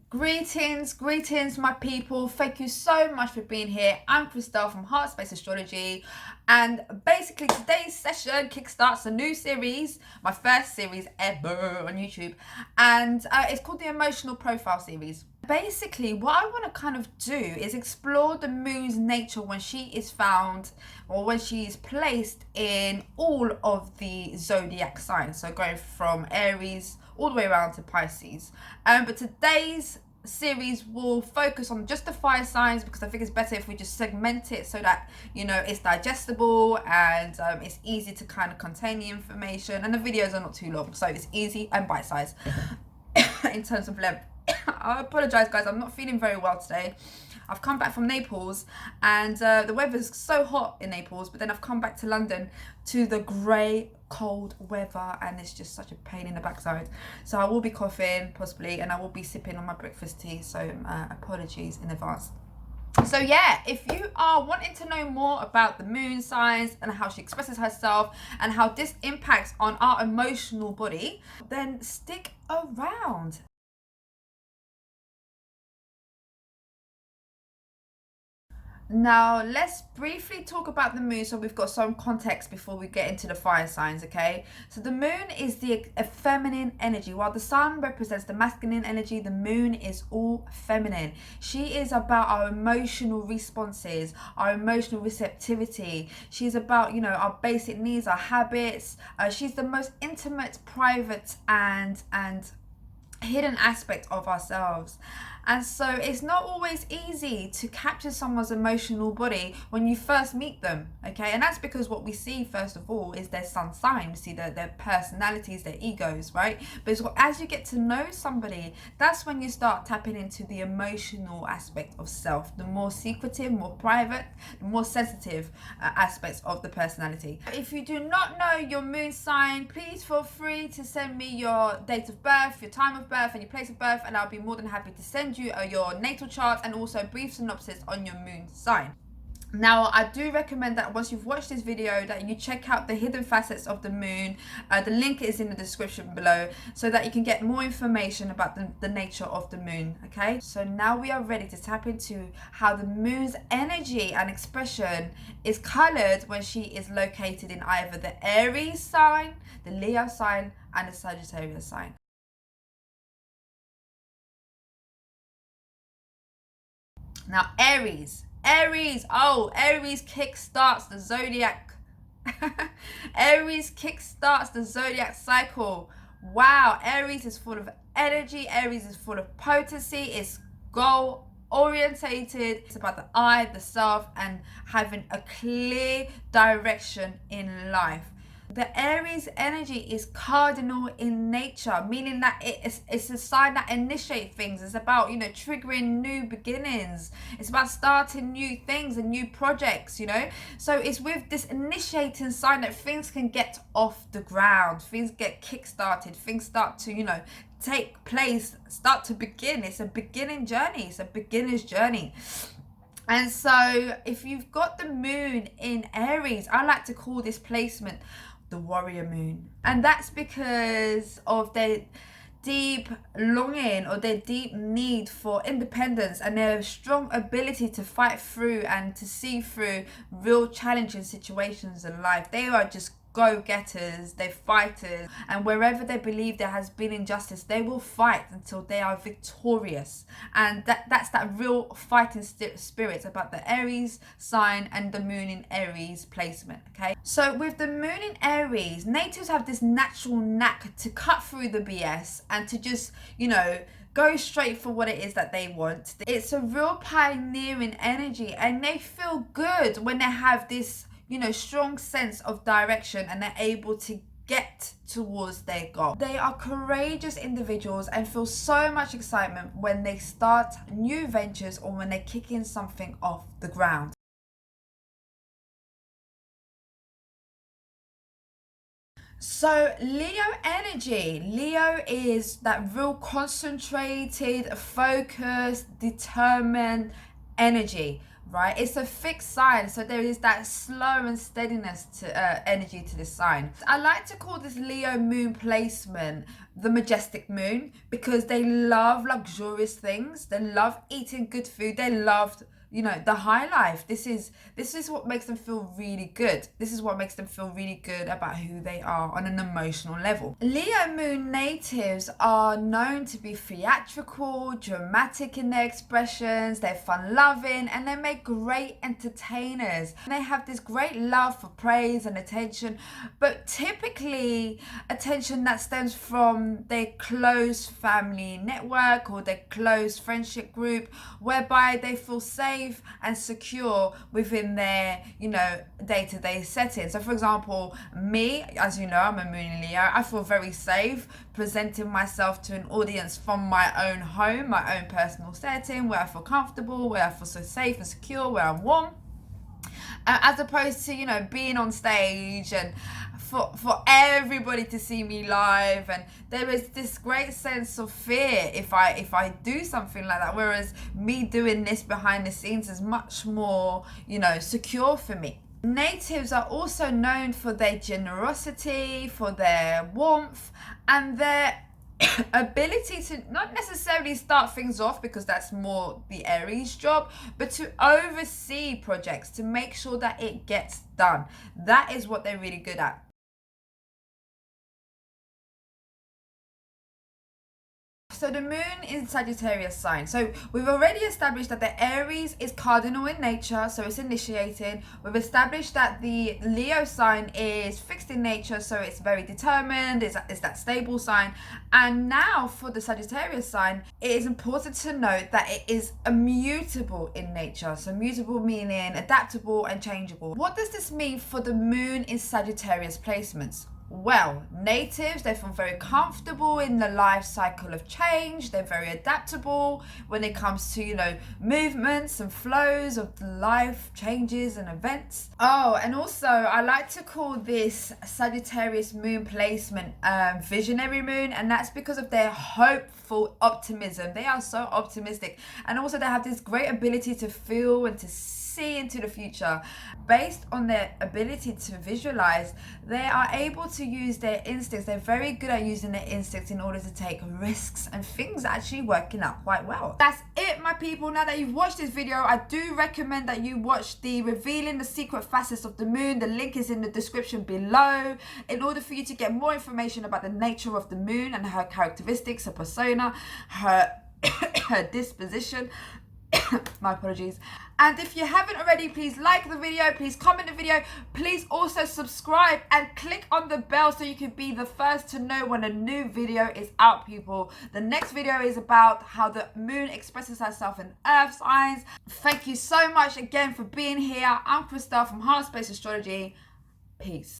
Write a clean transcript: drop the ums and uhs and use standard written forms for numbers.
Greetings, my people. Thank you so much for being here. I'm Christelle from HeartSpace Astrology, and basically today's session kickstarts a new series, my first series ever on YouTube, and it's called the Emotional Profile Series. Basically, what I want to kind of do is explore the moon's nature when she is found or when she is placed in all of the zodiac signs. So going from Aries all the way around to Pisces. But today's series will focus on just the fire signs because I think it's better if we just segment it so that it's digestible and it's easy to kind of contain the information, and the videos are not too long, so it's easy and bite-sized in terms of length. I apologize, guys, I'm not feeling very well today. I've come back from Naples and the weather's so hot in Naples, but then I've come back to London to the grey, cold weather, and it's just such a pain in the backside. So I will be coughing possibly, and I will be sipping on my breakfast tea, so apologies in advance. So yeah, if you are wanting to know more about the moon signs and how she expresses herself and how this impacts on our emotional body, then stick around. Now, let's briefly talk about the moon so we've got some context before we get into the fire signs, okay? So the moon is a feminine energy. While the sun represents the masculine energy, the moon is all feminine. She is about our emotional responses, our emotional receptivity. She's about, our basic needs, our habits. She's the most intimate, private, and hidden aspect of ourselves. And so it's not always easy to capture someone's emotional body when you first meet them, okay? And that's because what we see first of all is their sun sign. We see their personalities, their egos, right? But as you get to know somebody, that's when you start tapping into the emotional aspect of self, the more secretive, more private, the more sensitive aspects of the personality. If you do not know your moon sign, please feel free to send me your date of birth, your time of birth, and your place of birth, and I'll be more than happy to send you your natal chart and also a brief synopsis on your moon sign. Now, I do recommend that once you've watched this video that you check out the hidden facets of the moon. The link is in the description below so that you can get more information about the nature of the moon, okay? So now we are ready to tap into how the moon's energy and expression is colored when she is located in either the Aries sign, the Leo sign, and the Sagittarius sign. Now, Aries kickstarts the zodiac. Aries kickstarts the zodiac cycle. Wow, Aries is full of energy. Aries is full of potency. It's goal orientated. It's about the I, the self, and having a clear direction in life. The Aries energy is cardinal in nature, meaning that it's a sign that initiates things. It's about, triggering new beginnings. It's about starting new things and new projects, So it's with this initiating sign that things can get off the ground. Things get kick-started. Things start to, take place, start to begin. It's a beginning journey. It's a beginner's journey. And so if you've got the moon in Aries, I like to call this placement the warrior moon. And that's because of their deep longing or their deep need for independence and their strong ability to fight through and to see through real challenging situations in life. They are just go-getters, they're fighters, and wherever they believe there has been injustice, they will fight until they are victorious. And that's that real fighting spirit about the Aries sign and the moon in Aries placement, okay? So with the moon in Aries, natives have this natural knack to cut through the BS and to just, go straight for what it is that they want. It's a real pioneering energy, and they feel good when they have this strong sense of direction and they're able to get towards their goal. They are courageous individuals and feel so much excitement when they start new ventures or when they're kicking something off the ground. So Leo energy. Leo is that real concentrated, focused, determined energy. right? It's a fixed sign, so there is that slow and steadiness to energy to this sign. I like to call this Leo moon placement the majestic moon, because they love luxurious things, they love eating good food, they love, you know, the high life. This is what makes them feel really good. This is what makes them feel really good about who they are on an emotional level. Leo moon natives are known to be theatrical, dramatic in their expressions, they're fun loving, and they make great entertainers. They have this great love for praise and attention, but typically attention that stems from their close family network or their close friendship group, whereby they feel safe and secure within their, you know, day-to-day setting. So for example, me, as you know, I'm a moon in Leo. I feel very safe presenting myself to an audience from my own home, my own personal setting, where I feel comfortable, where I feel so safe and secure, where I'm warm, as opposed to, you know, being on stage and for everybody to see me live. And there is this great sense of fear if I do something like that, whereas me doing this behind the scenes is much more, you know, secure for me. Natives are also known for their generosity, for their warmth, and their ability to not necessarily start things off, because that's more the Aries job, but to oversee projects, to make sure that it gets done. That is what they're really good at. So the moon is Sagittarius sign. So we've already established that the Aries is cardinal in nature, so it's initiating. We've established that the Leo sign is fixed in nature, so it's very determined, it's that stable sign. And now for the Sagittarius sign, it is important to note that it is immutable in nature. So mutable meaning adaptable and changeable. What does this mean for the moon in Sagittarius placements? Well, natives, they feel very comfortable in the life cycle of change. They're very adaptable when it comes to, you know, movements and flows of life changes and events. Oh, and also I like to call this Sagittarius moon placement visionary moon, and that's because of their hopeful optimism. They are so optimistic, and also they have this great ability to feel and to see into the future. Based on their ability to visualize, they are able to use their instincts. They're very good at using their instincts in order to take risks, and things are actually working out quite well. That's it, my people. Now that you've watched this video, I do recommend that you watch the Revealing the Secret Facets of the Moon. The link is in the description below, in order for you to get more information about the nature of the moon and her characteristics, her persona, her disposition. My apologies. And if you haven't already, please like the video, please comment the video, please also subscribe and click on the bell so you can be the first to know when a new video is out, people. The next video is about how the moon expresses herself in earth signs. Thank you so much again for being here. I'm Christelle from HeartSpace Astrology. Peace.